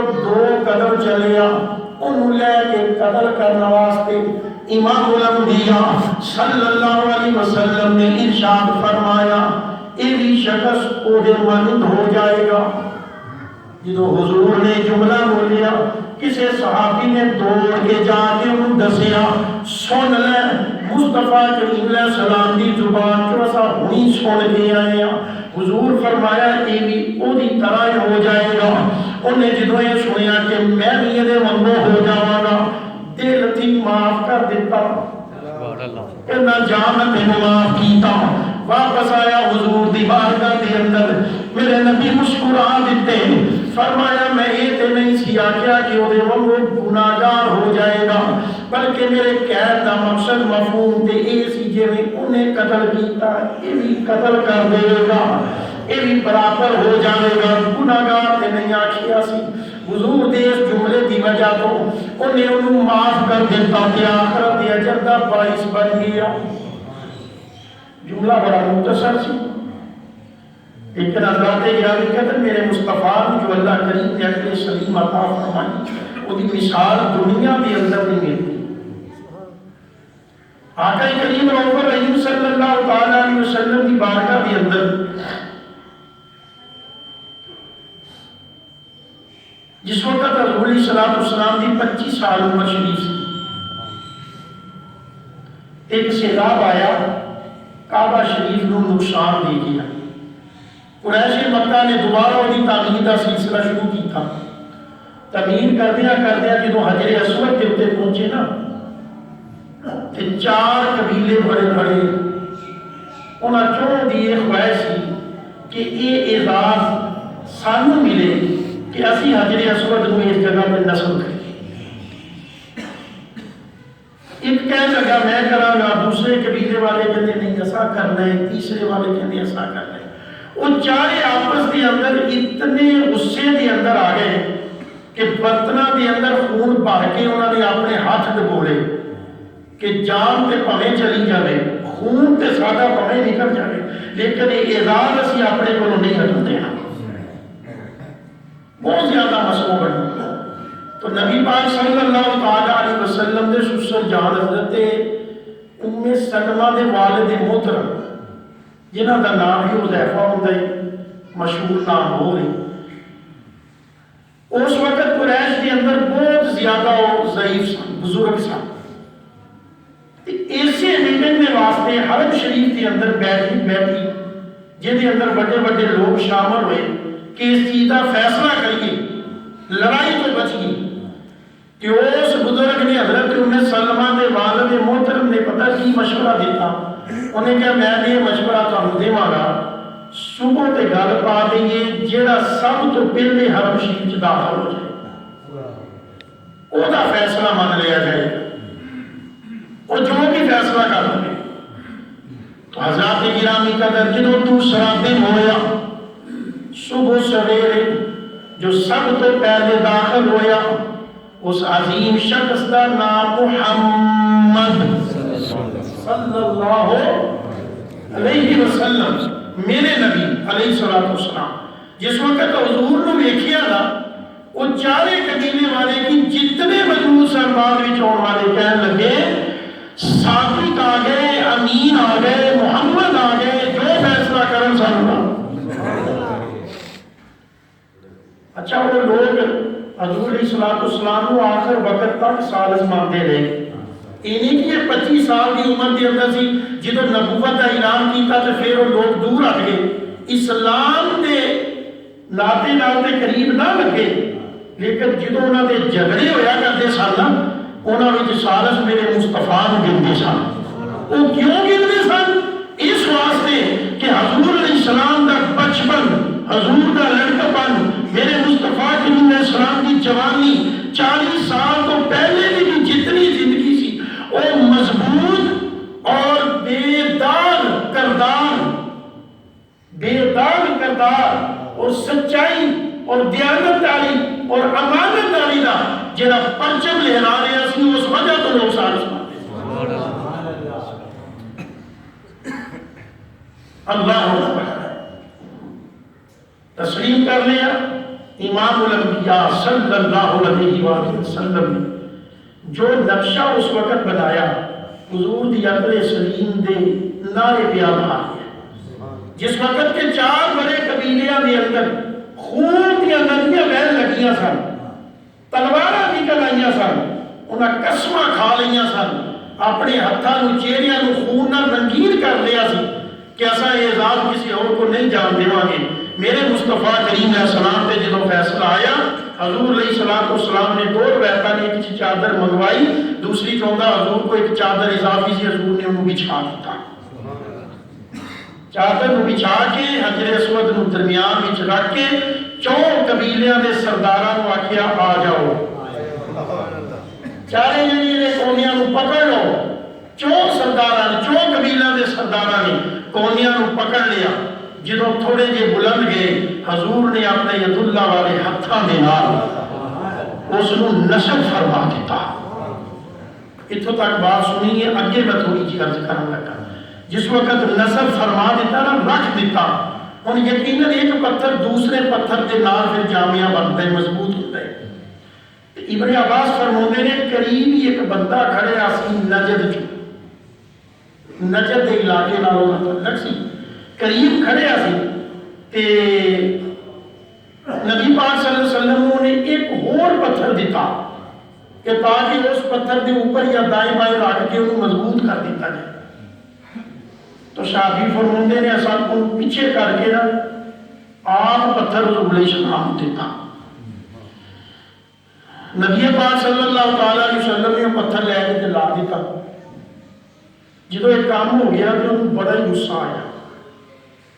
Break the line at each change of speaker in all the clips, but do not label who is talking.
دو قدم چلیا انہوں لے کے قتل کرنے واسطے امام الانبیاء صلی اللہ علیہ وسلم نے ارشاد فرمایا ایوی شخص او دے مانند ہو جائے گا. جدو حضور نے جملہ بولیا کسے صحابی نے دوڑ کے جا کے انہوں دسیا سن لے مصطفیٰ کریم علیہ السلام دی زبان جو ایسا ہوئی سن کے آئے ہیں. حضور فرمایا ایوی او دی طرح ہو جائے گا. انہیں جدو یہ سنیا کہ میں بھی یہ وانگو ہو جاواں گا دل تھی معاف کر دیتا کہ نہ جان تینوں معاف کیتا. واپس آیا حضور دی بارگاہ دے اندر میرے نبی مسکرا دیتے فرمایا میں یہ تے نہیں سی آکھیا کہ وہ دے وانگو گناہگار ہو جائے گا بلکہ میرے قید دا مقصد مفہوم تے اے سی جویں انہیں قتل کیتا یہ بھی قتل کر دے گا یہ بھی برابر ہو جائے گا گناہگار تے نہیں آکھیا سی. حضور دے اس جملے دی وجہ تو انہیں انہوں معاف کر دیتا کہ آخرت دی اجر دا باعث بن گیا. جملہ بڑا مختصر سی لیکن حضرات گرامی کہتے میرے مصطفیٰ جو اللہ کریم نے عقل سلیم عطا فرمائی وہ دی مثال دنیا کے اندر نہیں ملتی. آقا کریم رؤوف رحیم صلی اللہ تعالیٰ علیہ وسلم کی بارگاہ کے اندر جس وقت حضور علیہ السلام کی 25 سال عمر شریف سی ایک سیلاب آیا کعبہ شریف نو نقصان دے گیا. قریش مکہ نے دوبارہ وہی تعمیر کا سلسلہ شروع کی تھا. تعمیر کردیا جدو حجر اسود کے اتنے پہنچے نا تے 4 قبیلے بڑے بڑے انہاں چوں دی یہ خواہش سی کہ یہ اعزاز سانو ملے کہ اسی حجر اسود نو اس جگہ پہ نصب کریں. ایک کہہ لگا میں کراں گا دوسرے قبیلے والے کہتے نہیں ایسا کرنا ہے تیسرے والے کہتے ایسا کرنا ہے. وہ چارے آپس کے اندر اتنے غصے کے اندر آ گئے کہ برتنہ کے اندر خون بھر کے انہوں نے اپنے ہاتھ ڈبولے کہ جان تے پویں چلی جائے خون تے ساڈا پویں نکل جائے لیکن یہ اعزاز اسی اپنے کو نہیں ہٹن دینا. بہت زیادہ مسئلہ بن گیا. تو نبی پاک صلی اللہ تعالیٰ علیہ وسلم دے سسر جان حضرت ام سلمہ دے والد محترم جنہ دا نام ہی حذیفہ ہوتا ہے مشہور نام ہو رہی اس وقت قریش کے اندر بہت زیادہ ضعیف سن بزرگ سن. ایسے میٹنگ میں واسطے حرم شریف کے اندر بیٹھی جن اندر بڑے بڑے لوگ شامل ہوئے کہ اس چیز کا فیصلہ کریے لڑائی تو بچ گئی کہ اس بزرگ نے حضرت ام سلمہ کے والد محترم نے پتہ کی مشورہ دیتا. انہیں کہا میں نے یہ مشورہ تمہیں دیواں گا صبح تے گل پا دئیے جیڑا سب تو پہلے حرم شریف چ داخل ہو جائے وہ دا فیصلہ مان لیا جائے وہ جو بھی فیصلہ کر دے. تو حضرات گرامی قدر جدو دوسرا دن ہویا صبح سویرے جو سب تو پہلے داخل ہویا اس عظیم شخص کا نام محمد صلی اللہ علیہ وسلم میرے نبی علیہ السلام جس وقت حضور نے دیکھیا نا وہ چارے قبیلے والے کی جتنے مجموع سربراہ وچ آنے والے کہنے لگے ثابت آ گئے امین آ گئے محمد آ گئے جو فیصلہ کرن سن. اچھا وہ لوگ حضور علیہ السلام کو آخر وقت تک سالس مانتے رہے. یہ نہیں کہ یہ 25 سال کی عمر کے اندر سی جدو نبوت کا اعلان کیتا تو پھر وہ لوگ دور ہٹ گئے اسلام کے ناطے ناطے قریب نہ لگے لیکن جدو انہوں نے جھگڑے ہویا کرتے سن انہوں نے سالس میرے مصطفیٰ کو گنتے سن. وہ کیوں گنتے سن؟ اس واسطے کہ حضور علیہ السلام کا بچپن حضور کا لڑکپن میرے مصطفیٰ کریم علیہ السلام کی جوانی 40 سال تو پہلے کی جتنی زندگی سی وہ مضبوط اور بے داغ کردار اور سچائی اور دیانت داری اور امانت داری دا جڑا پرچم لہرا رہا سی اس وجہ تو لوگ سارے سمجھتے اللہ اکبر. تسلیم کر لیا امام الانبیاء صلی اللہ علیہ وآلہ وسلم نے جو نقشہ اس وقت بنایا حضور دی عقل سلیم دے نعرے بیان آئی ہے. جس وقت کے 4 بڑے قبیلیاں دے اندر خون دیا ندیاں بہن لگیاں سن، تلواراں نکل آئیاں سن، انہاں قسماں کھا لیاں سن، اپنے ہتھاں نوں چہریاں نوں خون نال رنگین کر لیا سی کہ ایسا اعزاز کسی اور کو نہیں جان دیواں گے. میرے مصطفیٰ کریم علیہ السلام پہ جدوں فیصلہ آیا، حضور علیہ السلام نے 2 روایتاں نے ایک چادر منگوائی، دوسری چاہتا حضور کو ایک چادر اضافی سی، حضور نے انہوں بچھا دیتا. چادر نو بچھا کے حجر اسود نو درمیان وچ رکھ کے 4 قبیلیاں دے سرداراں نو آکھیا آ جاؤ، چارے جنی نے کونیاں نو پکڑ لو. 4 سرداراں نے 4 قبیلیاں دے سرداراں نے کونیاں نو پکڑ لیا. جدوں تھوڑے جے بلند گئے، حضور نے اپنے ید اللہ والے ہتھاں دے نال اس نو نصب فرما دیتا. اتھوں تک بات سنی ہے، اگے میں تھوڑی جی عرض کرن لگا. جس وقت نصب فرما دیتا نا، رکھ دیتا، ان یقیناً ایک پتھر دوسرے پتھر کے نال پھر جامعہ بنتا ہے، مضبوط ہوتا ہے. ابن عباس فرماتے نے قریب ہی ایک بندہ کھڑے آسی نجد چ، نجد دے علاقے نالوں تعلق سی، قریب کھڑے آسی تے نبی پاک صلی اللہ علیہ وسلم نے ایک اور پتھر دیتا کہ تاکہ اس پتھر دے اوپر یا دائیں بائیں رکھ کے انہوں مضبوط کر دیتا جائے. تو شافعی فرماندے نے ایسا کو پیچھے کر کے نا آپ پتھر حضور علیہ السلام دیتا. نبی پاک صلی اللہ تعالیٰ علیہ وسلم نے پتھر لے کے لا دیتا. جدو ایک کام ہو گیا تو انہوں بڑا ہی غصہ آیا،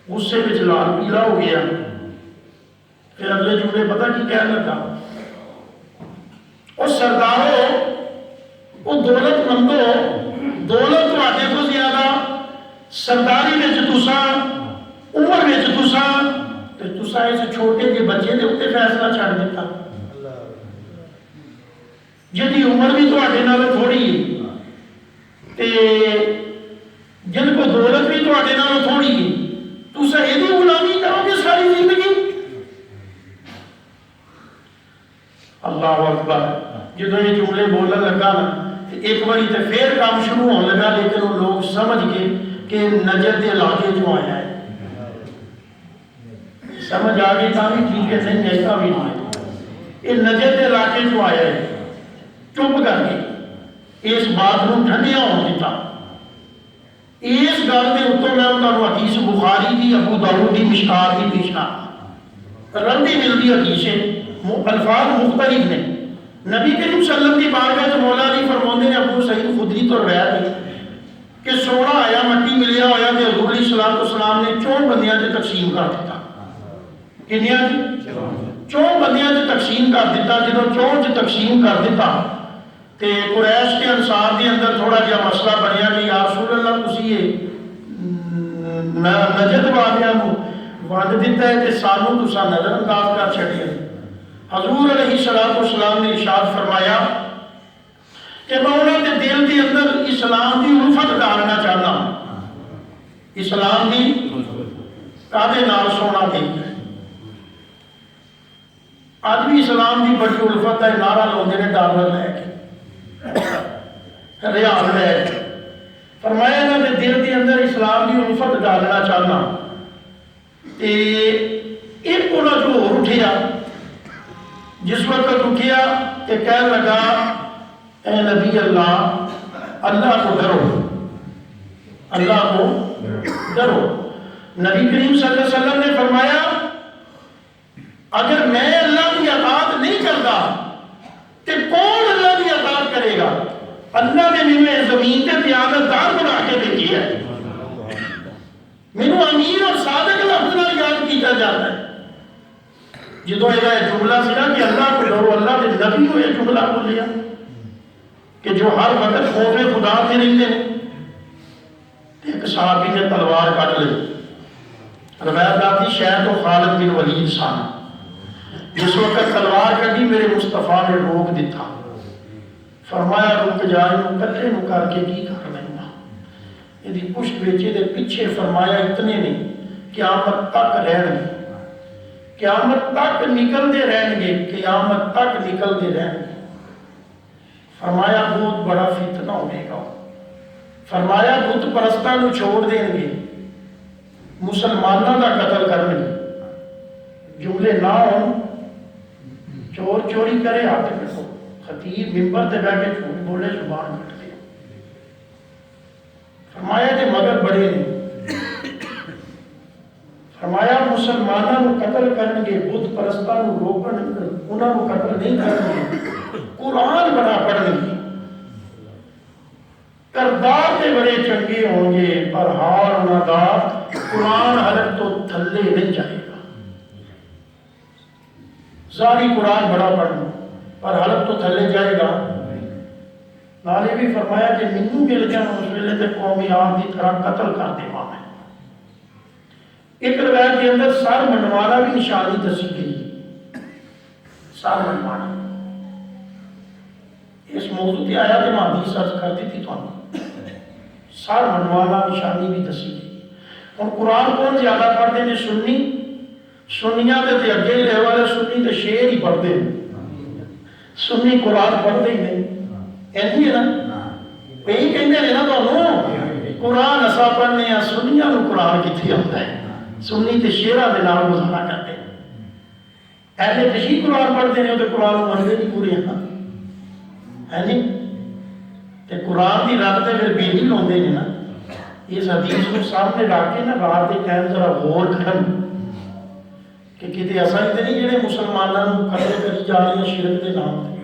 غصے وچ لال پیلا ہو گیا. پھر اگلے جملے پتہ کی کہنے لگا، اور سرداروں، وہ دولت مندو، دولت تواڈے تو زیادہ، سرداری وچ تساں، عمر وچ تساں، تے تساں اس چھوٹے جے بچے دے اوتے فیصلہ چھڑ دیتا جدی عمر بھی تواڈے نال تھوڑی ہے تے جن کو دولت بھی تواڈے نال تھوڑی ہے، تساں ایدی غلامی کرو گے ساری زندگی. اللہ اکبر. جدوں یہ جملے بولن لگا نا ایک باری تے پھر کام شروع ہونے لگا، لیکن وہ لوگ سمجھ گئے کہ نجد دے علاقے جو آیا ہے. سمجھ آ گئی تھا بھی ٹھیک ہے، نہیں ایسا بھی نہیں ہے، یہ نجد دے علاقے جو آیا ہے. چپ کر کے اس بات کو ٹھنڈیا ہو دیتا. اس گل کے اتوں میں انہوں حدیث بخاری دی، ابو داؤد دی، مشکات دی پیشکش رنگی ملتی حدیث ہے، الفاظ مختلف نے. نبی کریم صلی اللہ علیہ وسلم کی بارگاہ جو مولا علی فرماندے نے، ابو سعید خدری تو روایت ہے کہ سونا آیا مٹی ملیا ہویا تے حضور علیہ السلام نے 4 بندیاں تے تقسیم کر دیتا. کنیاں جی 4 بندیاں تے تقسیم کر دیتا. جدوں 4 تے تقسیم کر دیتا تے قریش کے انصار دے اندر تھوڑا جہا مسئلہ بنیا کہ یا رسول اللہ تسی یہ نجد والیاں نوں ونڈ دیتا ہے تے سانوں تساں نظر انداز کر چھڈیا. حضور علیہ السلام نے ارشاد فرمایا کہ میں انہوں نے دل کے اندر اسلام کی الفت ڈالنا چاہتا ہوں. اسلام کی کعبے نال سونا دے آج بھی اسلام کی بڑی الفت ہے. نعرہ لاؤندے نے ڈالر لے کے، ریال لے کے. فرمایا انہوں نے دل کے اندر اسلام کی الفت ڈالنا چاہتا. ایک انہوں جو ہو اٹھیا، جس وقت اٹھیا کہ کہنے لگا اے نبی اللہ، اللہ کو ڈرو، اللہ کو ڈرو. نبی کریم صلی اللہ علیہ وسلم نے فرمایا اگر میں اللہ کی اطاعت نہیں کرتا تو کون اللہ کی اطاعت کرے گا؟ اللہ نے مجھے زمین کے قیادت دار بنا کے بھیجی ہے. مینوں امیر اور صادق لفظ نال یاد کیا جاتا ہے. جدو یہ جملہ سی نا کہ اللہ کو ڈرو، اللہ کے نبی کو یہ جملہ بولیا کہ جو ہر وقت خوف خدا سے رہتے ہیں. ایک صحابی نے تلوار کٹ لی. روایت آتی شاید تو خالد بن ولید سان. جس وقت تلوار کٹی میرے مصطفیٰ نے روک دیتا. فرمایا رک جا، کٹے نو کر کے کی کرنا. یہ پشت بیچے دے پیچھے فرمایا اتنے نہیں قیامت تک رہن گے. قیامت تک نکلتے رہیں گے، قیامت تک نکلتے رہیں گے۔ فرمایا بہت بڑا فتنہ ہوئے گا، فرمایا بت پرستاں نو چھوڑ دیں گے، مسلمانوں کا قتل کریں گے۔ جملے نہ ہوں، چور چوری کرے ہاتھ کٹو، خطیب ممبر تے بیٹھ کے جھوٹ بولے زبان کٹ دے۔ فرمایا کہ مگر بڑے نہیں، فرمایا مسلمانوں کو قتل کریں گے، بت پرستاں کو روکن انہوں کو قتل نہیں کریں گے، قرآن بڑا پڑھیں گے، کردار تے بڑے چنگے ہوں گے، پر حال انہاں دا قرآن حلق تو تھلے نہیں جائے گا۔ ظاہری قرآن بڑا پڑھنا پر حلق تو تھلے جائے گا۔ نالے بھی فرمایا کہ منو مل جان اس ویلے تے قومی آپ کی طرح قتل کر دے میں۔ ایک روایت کے اندر سر منوانا بھی نشانی دسی گئی، سر منوانا اس موضوع کی آیا کہ میں حدیث عرض کر دی تھی تو سر منوانا نشانی بھی دسی گئی۔ اور قرآن کون زیادہ پڑھتے ہیں؟ سنی، سنیاں تے اگے لے والے سنی تے شعر ہی پڑھتے ہیں، سنی قرآن پڑھتے ہی نہیں۔ ایسی ہے نا، یہی کہتے ہیں نا تو قرآن اسا پڑھنے ہیں، سنیاں نو قرآن کتنے آتا ہے؟ سنی تے شیرہ دے نال گزارا کرتے ہیں۔ اہل تشیع قرآن پڑھتے ہیں تو قرآن منگے نہیں پورے ہیں، ہے نہیں؟ تے قرآن دی رات تے پھر بیلی لوندے ہیں نا۔ اس حدیث کو سامنے رکھ کے نا رات دے ٹائم ذرا غور کرن کہ کتے ایسا ہی تے نہیں جڑے مسلمانوں کو قتل کری جا رہے ہیں شرک دے نام تے،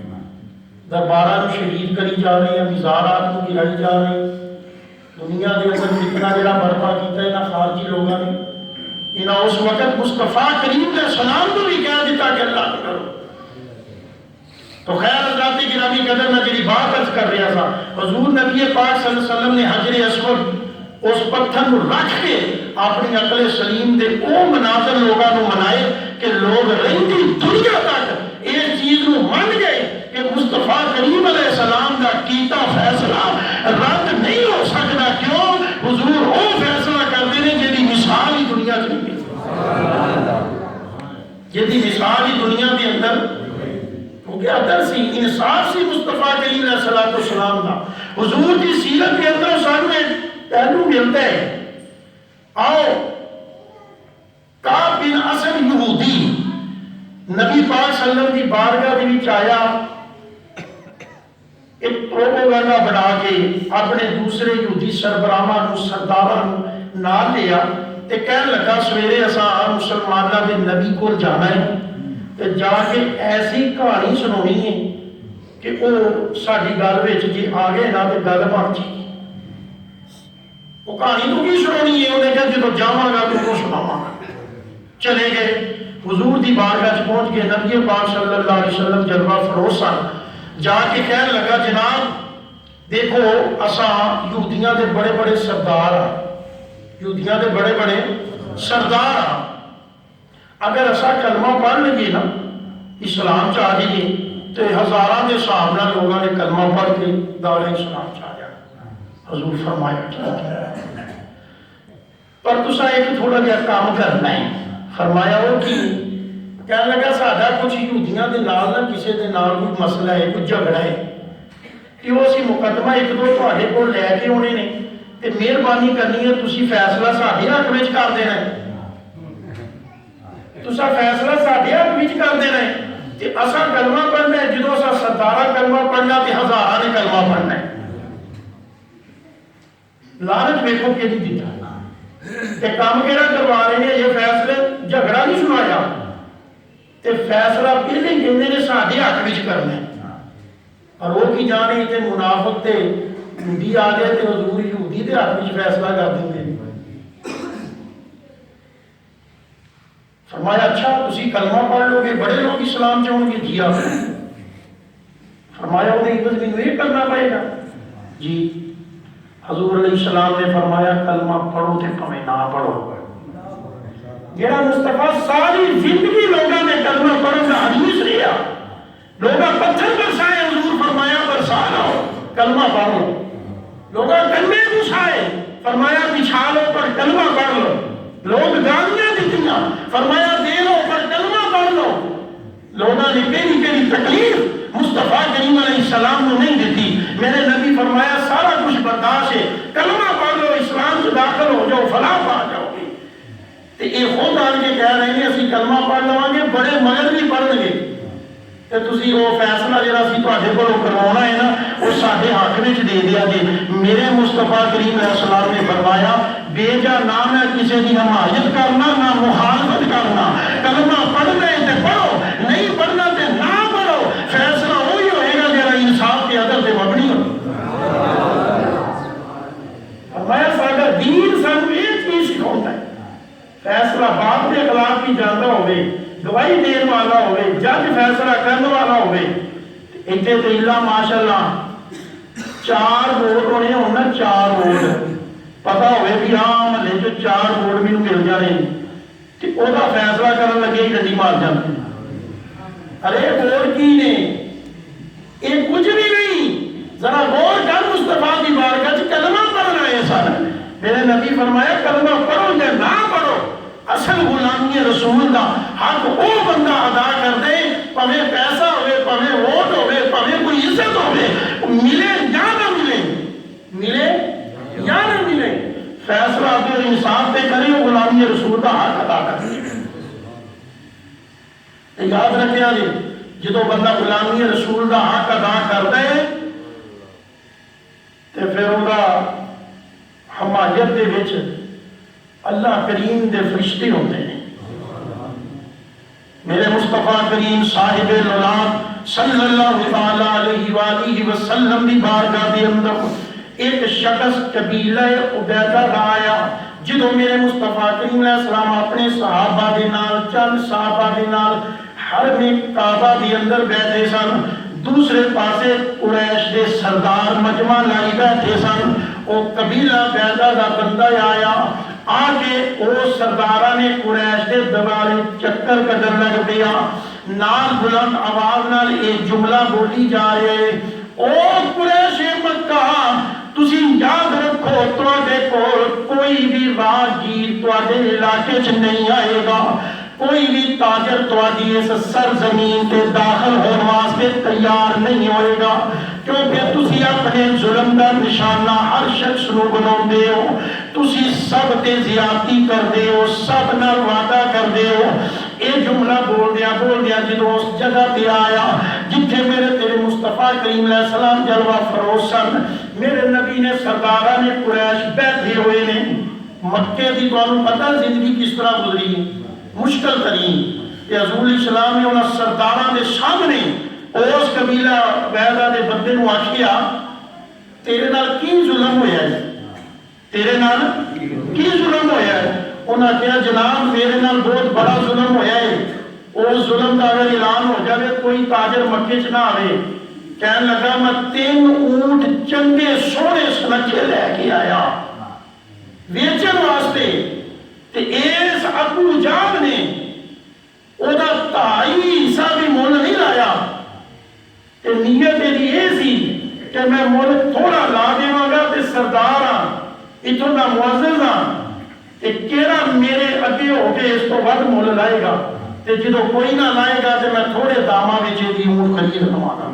درباراں نو شہید کری جا رہے ہیں، مزارات نو گرائی جا رہے ہیں، دنیا دے اندر فتنہ جڑا برپا کیتا ہے نا خارجی لوگاں نے، انہاں اس وقت مصطفیٰ کریم علیہ السلام کو بھی کہہ دیتا کہ اللہ کو کرو۔ تو خیر حضرات گرامی قدر میں جڑی بات عرض کر رہا تھا، حضور نبی پاک صلی اللہ علیہ وسلم نے حجر اسود اس پتھر کو رکھ کے اپنی عقل سلیم دے او مناظر لوگاں نو منائے کہ لوگ رہندی دنیا تک اس چیز نو مان گئے کہ مصطفیٰ کریم علیہ السلام دا کیتا فیصلہ رد نہیں ہو سکتا۔ کیوں؟ حضور او فیصلہ کرتے ہیں جدی مثال ہی دنیا چ نہیں، جدی مثال ہی دنیا کے اندر، کیونکہ ادھر سی انصاف سی مصطفیٰ کریم علیہ السلام دا۔ حضور کی سیرت کے اندر سامنے پہلو ملتا ہے۔ آؤ کعب بن اسد یہودی نبی پاک صلی اللہ علیہ وسلم کی بارگاہ دے وچ آیا، ایک پروپیگنڈا بنا کے اپنے دوسرے یہودی سربراہاں نو سرداراں نو نال لیا تے کہن لگا سویرے اساں مسلماناں دے نبی کول جانا ہے تے جا کے ایسی کہانی سنانی ہے کہ وہ ساڈی گل وچ جے آ گئے نا تے گل بن جائے۔ وہ کہانی تو کی سنانی ہے؟ انہیں کہا جدو جاواں گا تو وہ سناواں گا۔ چلے گئے حضور دی بارگاہ چ پہنچ گئے، نبی پاک صلی اللہ علیہ وسلم جلوہ فروز سن۔ جا کے کہنے لگا جناب دیکھو اساں یہودیاں دے بڑے بڑے سردار ہیں، یہودیاں دے بڑے بڑے سردار ہیں، اگر اسا کلمہ پڑھ لئیے نا اسلام چاہ جائیے تو ہزاراں دے صاحب نہ لوگاں نے کلمہ پڑھ کے دار اسلام چاہ جانا۔ حضور فرمایا ٹھیک ہے، پر تسا ایک تھوڑا جہا کام کرنا ہے۔ فرمایا وہ کی؟ کہنے لگا ساڈا کچھ یہودیاں دے نال نہ کسی دے نال کوئی مسئلہ ہے، کوئی جھگڑا ہے، کہ وہ اسی مقدمہ ایک دو تہاڈے کول لے کے آنے نے تے مہربانی کرنی ہے تسی فیصلہ ساڈے حق وچ کر دینا ہے، تسا فیصلہ ساڈے حق وچ کر دینا ہے تے اساں کلمہ پڑھنا ہے، جدوں اساں سرداراں کلمہ پڑھنا تے ہزاراں نے کلمہ پڑھنا ہے۔ لعنت ویکھو کہ نہیں دیتا تے کام کیڑا کروا رہے ہیں؟ یہ فیصلے جھگڑا نہیں سنایا تے فیصلہ پہلے کہندے نے ساڈے حق وچ کرنا ہے، اور وہ کی جانے تے منافق تے یہودی آ گئے تے حضور یہودی دے حق وچ فیصلہ کر دیں گے۔ فرمایا اچھا تسی کلمہ پڑھ لو گے، بڑے لوگ اسلام چاہوں گے؟ جی آپ۔ فرمایا وہ عوض مینوں یہ کرنا پڑے گا؟ جی۔ حضور علیہ السلام نے فرمایا کلمہ پڑھو تے پھویں نہ پڑھو، جڑا مصطفیٰ ساری زندگی لوگاں نے کلمہ پڑھو کا حدیث رہا، لوگاں پتھر برسائے، حضور فرمایا برسا لو کلمہ پڑھ لو، لوگاں کلمے بچھائے، فرمایا بچھا لو پر کلمہ پڑھ لو، لوگ گالیاں دیتیاں، فرمایا دے لو پر کلمہ مصطفیٰ کریم علیہ السلام نے نہیں دیتی. میرے نبی فرمایا سارا کچھ برداشت ہے، کلمہ پڑھ لو، اسلام سے داخل ہو جاؤ، فلاح پا جاؤ گے. تو یہ خود آن کے کہہ رہے ہیں اسی کلمہ پڑھ لواں گے، بڑے مگر بھی پڑھ گے. تو تسی وہ فیصلہ جڑا سی تواڈے کولوں کروانا ہے نا، وہ ساڈے حق وچ دے دیا جی. میرے مصطفیٰ کریم علیہ السلام نے فرمایا بے جا نہ میں کسی کی حمایت کرنا نہ مخالفت کرنا. کلمہ پڑھنا ہے تے پڑھو، نہیں پڑھنا تے نہ پڑھو. فیصلہ وہی ہوئے گا جڑا انصاف کے عدل تے مبنی ہو. فرمایا ساڈا دین سانوں یہ چیز سکھاؤندا ہے، فیصلہ باپ کے خلاف بھی جاندا ہوئے، گواہی دین والا ہوئے، جج فیصلہ کرنے والا ہوئے. اتنے تو اللہ ماشاءاللہ 4 ووٹ ہونے ہونا، 4 ووٹ پتا ہوئے بھی ہاں محلے چ 4 ووٹ بھی مل جانے کہ وہ فیصلہ کرنے لگے ہی ڈنڈی مار جاتے. ارے ووٹ کی نے یہ کچھ بھی نہیں. ذرا غور کر مصطفیٰ کی بارگاہ چ کلمہ پڑھنا ہے سارا. میرے نبی فرمایا کلمہ پڑھو یا نہ پڑھو، اصل غلامی رسول دا حق وہ بندہ ادا کر دے، پویں پیسہ ہوئے، پویں ووٹ ہوئے، پویں کوئی عزت ہوئے، ملے یا نہ ملے، ملے یا نہ ملے، فیصلہ اگر انصاف پہ کرے وہ غلامی رسول دا حق ادا کر دے. یاد رکھیا جی جدو بندہ غلامی رسول دا حق ادا کر دے تے پھر وہ حمایت دے وچ اللہ کریم دے فرشتے ہوتے ہیں. میرے مصطفیٰ کریم صاحب الولاد صلی اللہ علیہ وآلہ وسلم دی بارگاہ دے اندر ایک شخص قبیلہ عبیدہ دا آیا. جدو میرے مصطفیٰ کریم علیہ السلام اپنے صحابہ دے نال چند صحابہ دے نال حرم کعبہ دے اندر بیٹھے سن، دوسرے پاسے قریش دے سردار مجمع لائی بیٹھے سن. وہ قبیلہ عبیدہ دا بندہ آیا، آگے او سردارہ نے قریش دے دوارے چکر قدر لگ پیا. نال بلند آواز نال ایک جملہ بولی جا رہے، او قریش مکہ تسی یاد رکھو تواڈے کول کوئی بھی راہگیر تواڈے علاقے چ نہیں آئے گا، کوئی بھی تاجر تواڈی اس سرزمین تے داخل ہونے واسطے تیار نہیں ہوئے گا، کیونکہ تسی اپنے ظلم دا نشانہ ہر شخص نو بناؤندے ہو، تسی سب تے زیادتی کردے ہو، سب نال وعدہ کردے ہو. یہ جملہ بول دیا جدو اس جگہ پہ آیا جتھے میرے تیرے مصطفیٰ کریم علیہ السلام جلوہ فروز سن. میرے نبی نے سردارہ نے قریش بیٹھے ہوئے نے. مکے دی تو انہوں پتہ زندگی کس طرح گزری ہے، مشکل ترین. کہ حضور السلام نے انہاں سردارہ دے سامنے اس قبیلہ عبیدہ دے بندے نو آکھیا تیرے نال کی ظلم ہویا ہے، تیرے نال کی ظلم ہویا ہے. انہاں کہا جناب میرے نال بہت بڑا ظلم ہویا ہے. اس ظلم کا اگر اعلان ہو جائے کوئی تاجر مکے چ نہ آئے. کہنے لگا میں 3 اونٹ چنگے سونے سنکھے لے کے آیا ویچن واسطے، تے اس ابو جہل نے او دا 2.5 حصہ بھی مول نہیں لایا. تے نیت دی یہ سی کہ میں مول تھوڑا لا دیواں گا تے سردار ہاں، اتوں دا معزز ہاں، تے کیڑا میرے اگے ہو کے اس تو ود مول لائے گا، تے جدو کوئی نہ لائے گا تے میں تھوڑے داماں وچ دی اونٹ خرید لواں گا.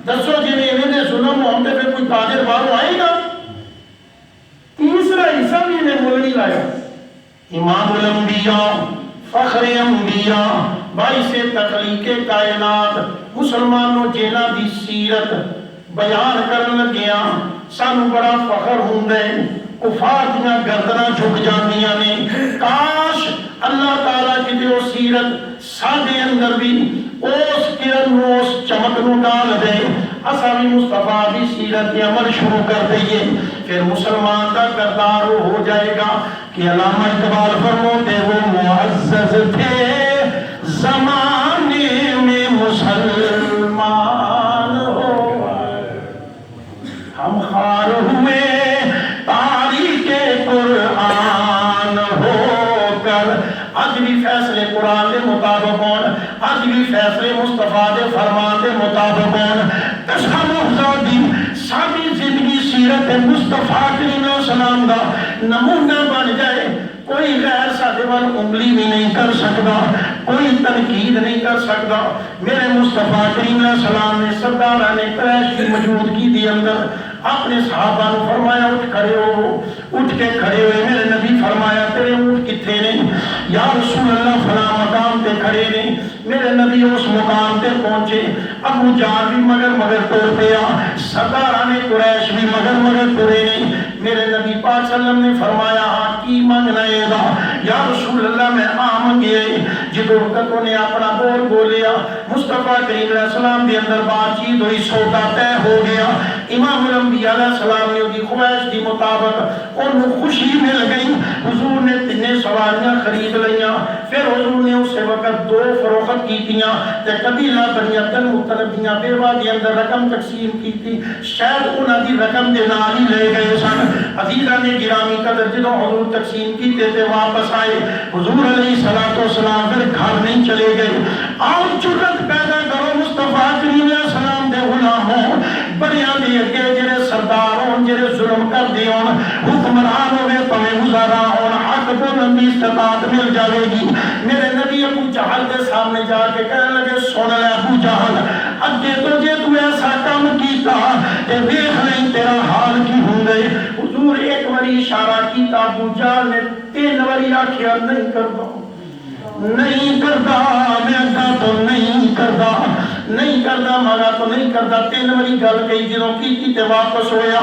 دسو جی میں نے ظلم ہوں تے پھر کوئی تاجر باہر آئے گا؟ تیسرا حصہ بھی انہیں مول نہیں لایا. امام الانبیاء فخر انبیاء باعث تخلیق کائنات مسلمانوں جینا دی سیرت بیان کرن لگیا سانو بڑا فخر ہوندے. کفار دیاں گردناں جھک جاندیاں نے. کاش اللہ تعالیٰ کی دیو سیرت ساڈے اندر بھی اس کرن نو اس چمک نو ڈال دے، اساں بھی مصطفیٰ دی سیرت کے عمل شروع کر دئیے. پھر مسلمان کا کردار وہ ہو جائے گا کہ علامہ اقبال فرماتے وہ معزز تھے زمانے میں مسلمان ہو، ہم خار ہوئے تاریخ قرآن ہو کر. آج بھی فیصلے قرآن دے مطابق ہون، آج بھی فیصلے مصطفیٰ دے فرمان دے مطابق ہون. دساں محضادی ساری زندگی سیرت مصطفیٰ کریم علیہ السلام دا نمونہ بن جائے. کوئی غیر ساڈے وال انگلی بھی نہیں کر سکتا، کوئی تنقید نہیں کر سکتا۔ میرے مصطفیٰ کریم علیہ السلام نے سردار نے قریش کی موجودگی دی اندر اپنے صحابہ نے فرمایا اٹھ کھڑے ہو، اٹھ کے کھڑے ہوئے۔ میرے نبی فرمایا تیرے اونٹ کتنے نے؟ یا رسول اللہ فلاں مقام تے کھڑے نے۔ میرے نبی اس مقام تے پہنچے، ابو جہل بھی مگر ٹر پیا، سرداران قریش بھی مگر ٹرے نہیں۔ میرے نبی پاک صلی اللہ علیہ وسلم نے فرمایا ہاں کی منگنا ہے دا؟ یا رسول اللہ میں منگے۔ جدو وقت نے اپنا بول بولیا، مصطفیٰ کریم علیہ السلام دی اندر بات چیت ہوئی، سودا طے ہو گیا۔ امام الانبیاء علیہ السلام نے دی خواہش دی مطابق انہوں خوشی مل گئی۔ حضور نے 3 سواریاں خرید لیاں، پھر حضور نے اسے وقت 2 فروخت کیتیاں تے قبیلہ بنی عبد المطلب دیاں بیوہ دی اندر رقم تقسیم کیتی، شاید انہاں دی رقم دے نال ہی لے گئے سن۔ عزیزاں نے گرامی قدر جدوں حضور تقسیم کیتے تے واپس آئے، حضور علیہ السلام پھر گھر نہیں چلے گئے۔ آؤ جرت پیدا کرو مصطفیٰ کریم علیہ السلام دے غلاموں، بڑیاں دی اگے جڑے سردار ہون، جڑے ظلم کر دی ہون، حکمران ہوئے پویں گزارا ہون، حق بولن دی استطاعت مل جاوے گی۔ میرے نبی ابو جہل کے سامنے جا کے کہنے لگے سن لے ابو جہل، اگے تو جے تو ایسا کام کیتا تے ویکھ لیں تیرا حال کی ہوں گے۔ حضور ایک باری اشارہ کیتا، ابو جہل نے 3 باری آکھیا نہیں کردا، نہیں کردا، میں اگا تو نہیں کردا، نہیں کردا، مانا تو نہیں کردا۔ 3 باری گل کہی، جدوں کیتی تے واپس ہویا۔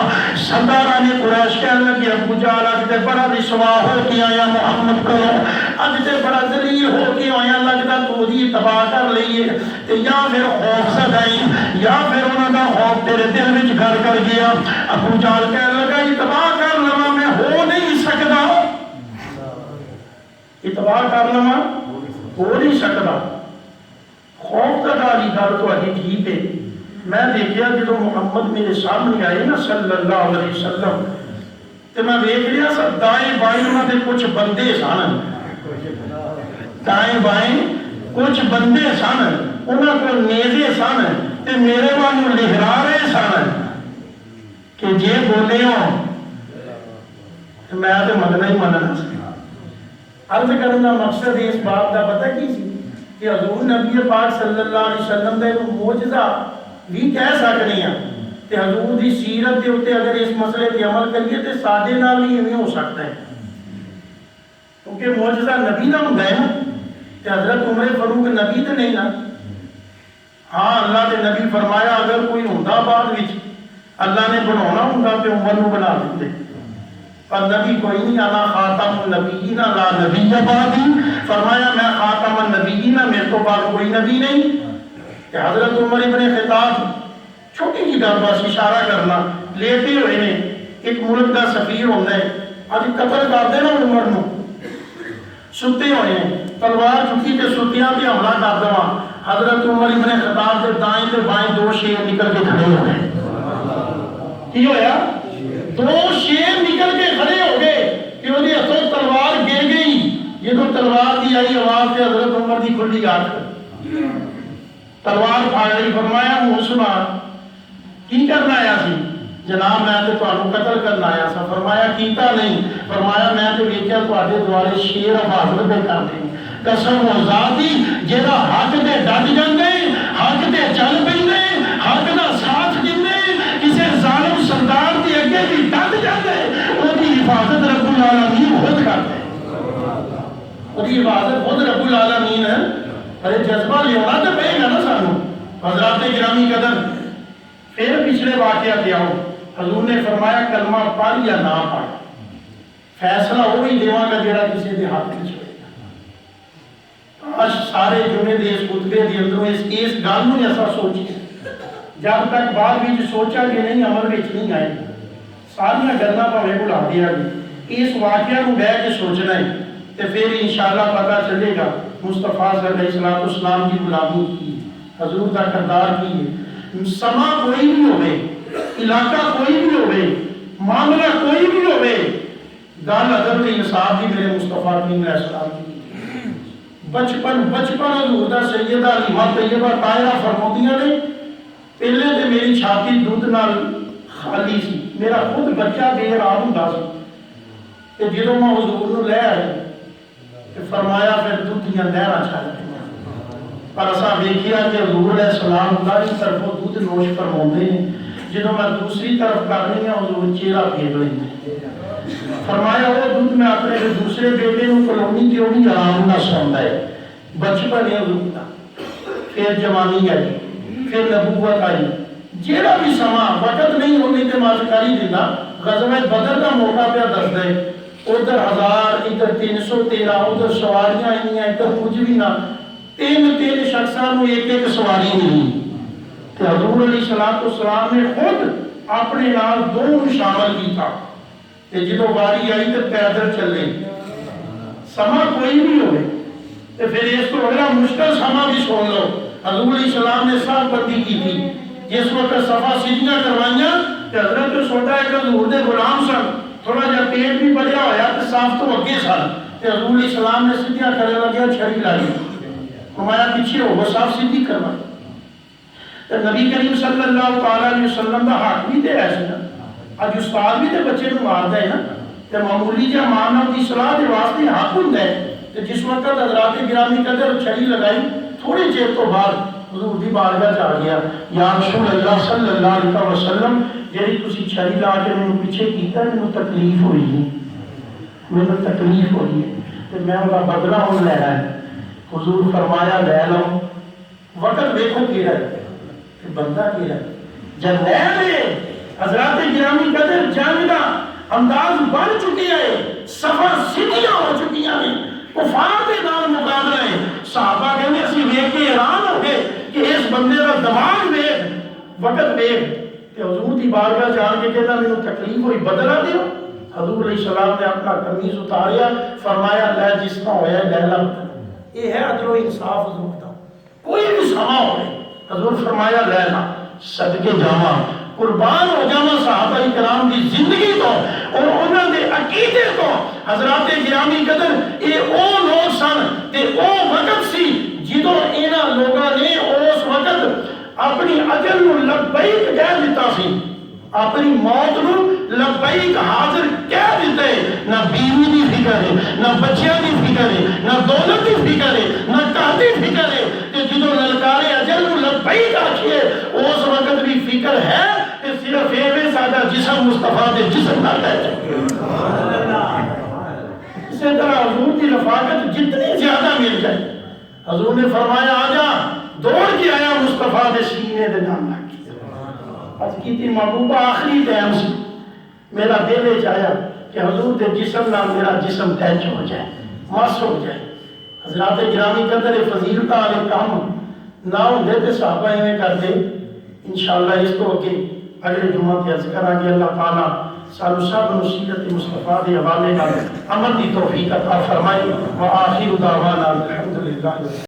سرداران قریش کہنے لگے ابو جہل اج تے بڑا رسوا ہو کے آیا محمد کولوں، اج تے بڑا ذلیل ہو کے آیا، لگدا تو دی تباہ کر لئیے تے یا پھر خوف زدائی، یا پھر انہاں دا خوف تیرے دل وچ گھر کر گیا۔ ابو جہل کہنے لگا یہ تباہ کر لواں میں ہو نہیں سکدا، یہ تباہ کر لواں ہو نہیں سکتا۔ خوف کا داری گل تو اجی ٹھیک ہے، میں دیکھیا جدو محمد میرے سامنے آئے نا صلی اللہ علیہ وسلم تے میں دیکھ لیا سب دائیں بائیں انہاں دے کچھ بندے سن، دائیں بائیں کچھ بندے سن، انہاں کو نیزے سن تے میرے وانوں لہرا رہے سن کہ جے بولے ہو میں تے مننا ہی مننا سی۔ عرض کرنے کا مقصد اس بات کا پتہ کی سی کہ حضور نبی پاک صلی اللہ علیہ وسلم دے معجزہ بھی کہہ سکنے ہیں تے حضور دی سیرت دے اوتے اگر اس مسئلے تے عمل کریے تے ساڈے نال بھی ایویں ہو سکتا ہے، کیونکہ معجزہ نبی دا ہوندا ہے نا تے حضرت عمر فاروق نبی تے نہیں نا۔ ہاں اللہ دے نبی فرمایا اگر کوئی ہوندا بعد وچ اللہ نے بناونا ہوندا تے عمر نو بنا دیندے، پر نبی کوئی نہیں، انا خاتم النبیین لا نبی بعدی، فرمایا میں خاتم النبیین، میرے تو بعد کوئی نبی نہیں۔ کہ حضرت عمر ابن خطاب چھوٹی جی گل بس اشارہ کرنا، لیٹے ہوئے نے، ایک ملک کا سفیر ہوتا ہے، اج قتل کر دینا عمر نو، ستے ہوئے ہیں، تلوار چکی تے ستیاں تے حملہ کر دوا، حضرت عمر ابن خطاب کے دائیں تے بائیں 2 شیر نکل کے کھڑے ہوئے۔ کی ہویا؟ 2 شیر نکل کے کھڑے ہو گئے کہ وہ ہاتھوں تلوار گر گئی، جدو تلوار دی آئی آواز سے حضرت عمر دی کھلی آنکھ، تلوار پھاڑ لی، فرمایا منہ سنا کی کرنا آیا سی؟ جناب میں تے تانوں قتل کرنا آیا سا۔ فرمایا کیتا نہیں، فرمایا میں تے ویکھیا تواڈے دوارے شیر حفاظت پہ کردے، قسم و ذاتی جیڑا حق تے ڈٹ جاندے، حق تے چل پیندے، حق دا ساتھ دیندے، کسے ظالم سردار دی اگے بھی ڈٹ جاندے، او دی حفاظت رب العالمین خود کرتے، او دی حفاظت خود رب العالمین ہے۔ ارے جذبہ لیونا تے پئے گا نا سانوں۔ حضرات گرامی قدر، پھر پچھلے واقعہ دے آؤ، حضور نے فرمایا کلمہ پڑھ یا نہ پڑھ، فیصلہ وہی دیواں گا جڑا کسی دے ہاتھ وچ ہوئے گا۔ آج سارے جمعے دے اس خطبے دے اندروں اس گل نوں ایسا سوچیے، جب تک بعد وچ سوچا کہ نہیں عمل وچ نہیں آئے، ساریاں گلاں بھاویں بھلا دیا گی، اس واقعہ نوں بیٹھ کے سوچنا ہے تے پھر انشاءاللہ پتہ چلے گا مصطفیٰ علیہ السلام کی غلامی کی، حضور کا کردار کی ہے۔ سما کوئی بھی ہوئے، علاقہ کوئی بھی ہوئے، معاملہ کوئی بھی ہوئے، گل ادب تے انصاف دی میرے مصطفیٰ علیہ السلام کی۔ بچپن حضور دا سیدہ حلیمہ طیبہ طاہرہ فرماندیاں نے پہلے تے میری چھاتی دودھ نال خالی سی، میرا خود بچہ بے آرام ہوندا سی، کہ جدوں میں حضور نو لے آئی کہ فرمایا پھر دودھیاں نہراں چل پئیاں، پر اساں ویکھیا کہ حضور علیہ السلام اللہ کی طرفوں دودھ نوش فرماؤندے ہیں، جدوں میں دوسری طرف کرنی ہے حضور چہرہ پھیر لیندے، فرمایا وہ دودھ میں اپنے دوسرے بیٹے نو کلونی کہ وہ بھی آرام نہ سوندا ہے، بچپن ہے حضور دا، پھر جوانی آئی، پھر نبوت آئی، جیڑا بھی سما وقت نہیں ہونے کے مازکاری دینا، غزوہ بدر کا موقع پہ دس دے، ادھر 1000 ادھر 313 ادھر سواریاں آئیں ادھر کچھ بھی نہ، تین شخصاں نو ایک سواری نہیں، کہ حضور علیہ السلام نے خود اپنے نال دو شامل کیتا، کہ جدو واری آئی تو پیدل چلے، سما کوئی بھی ہوئے، تو پھر اس کو اگلا مشکل سما بھی سن لو، حضور علیہ السلام نے صاف بندی کی تھی، جس وقت صفا سیدھیاں کروائیاں کہ حضرت تو چھوٹا ہے کہ حضور دے غلام سن، تھوڑا جا پیٹ بھی بڑھیا ہویا تو صاف تو اگے سن، کہ حضور علیہ السلام نے سیدھیاں کرے لگیا چھڑی لائی، ہمارا پیچھے ہو وہ صاف سیدھی کروائی، تو نبی کریم صلی اللہ علیہ وسلم دا حق بھی دے ایسے نا، آج استاد بھی دے بچے نو مار دے نا، کہ معمولی جا مارنا دی صلاح دے واسطے حق ہوں دے، کہ جس وقت حضرات گرامی قدر چھڑی لگائی، تھوڑی چیر تو بعد حضور دی بارگاہ چاہ گیا، یا رسول اللہ صلی اللہ علیہ وسلم جیڑی تسی چھڑی لا کے میں پیچھے کیتا ہے میں تکلیف ہوئی ہے، میں تکلیف ہوئی ہے، کہ میں انہا بدلہ ہوں لے رہا ہے، حضور فرمایا لے لو، وقت دیکھو کی رہے کہ بندہ کی رہے، جب لے لے حضرات گرامی قدر جانگا انداز بڑھ چکی ہے، سفر سیدھیاں ہو چکی ہیں، کفار دے نال مقابلہ ہے، صحابہ کہنے اسی ویک کے حیران ہو گئے کہ اس بندے کا دماغ ویک وقت ویک، کہ حضور دی بارگاہ جان کے کہنا میں تکلیف ہوئی بدلہ دیو، حضور علیہ السلام نے اپنا قمیض اتاریا، فرمایا لے جس کا ہویا ہے لہلا بدل، یہ ہے عدل و انصاف حضور دا، کوئی بھی سما ہوئے حضور فرمایا لہلا صدقے جاما قربان ہو جاما صحابہ کرام دی زندگی تو اور انہوں نے عقیدے تو، حضرات گرامی قدر یہ او لوگ سن تے او وقت سی جدو اینا لوگاں نے اس وقت اپنی اجل نو لبیک کہہ دیتا سی، اپنی موت نو لبیک حاضر کہہ دیتے، نہ بیوی دی فکر ہے، نہ بچیاں دی فکر ہے، نہ دولت دی فکر ہے، نہ کہتی فکر ہے، کہ جدو للکارے اجل نو لبیک آکھئے اس وقت بھی فکر ہے کہ صرف ایوے سادہ جسم مصطفیٰ دے جسم نہ کہتے ہیں، اسی طرح حضور کی رفاقت جتنی زیادہ مل جائے، حضور نے فرمایا آجا دوڑ کے آیا مصطفیٰ دے سینے دے نام لگ آج کی تھی محبوبہ آخری ٹائم سے میرا دل چاہیا کہ حضور دے جسم نہ میرا جسم ٹچ ہو جائے، مس ہو جائے، حضرات گرامی قدر فضیلتہ علیہ کام نہ ہوندے تے صحابہ ہمیں کر دے، انشاءاللہ اس کو کہ اگلے جمعہ کے ذکر آگے اللہ تعالیٰ سالو صاحب نصیرت مصطفیٰ دے حوالے کا عمل دی توفیق عطا فرمائی، وآخر دعوانا الحمدللہ۔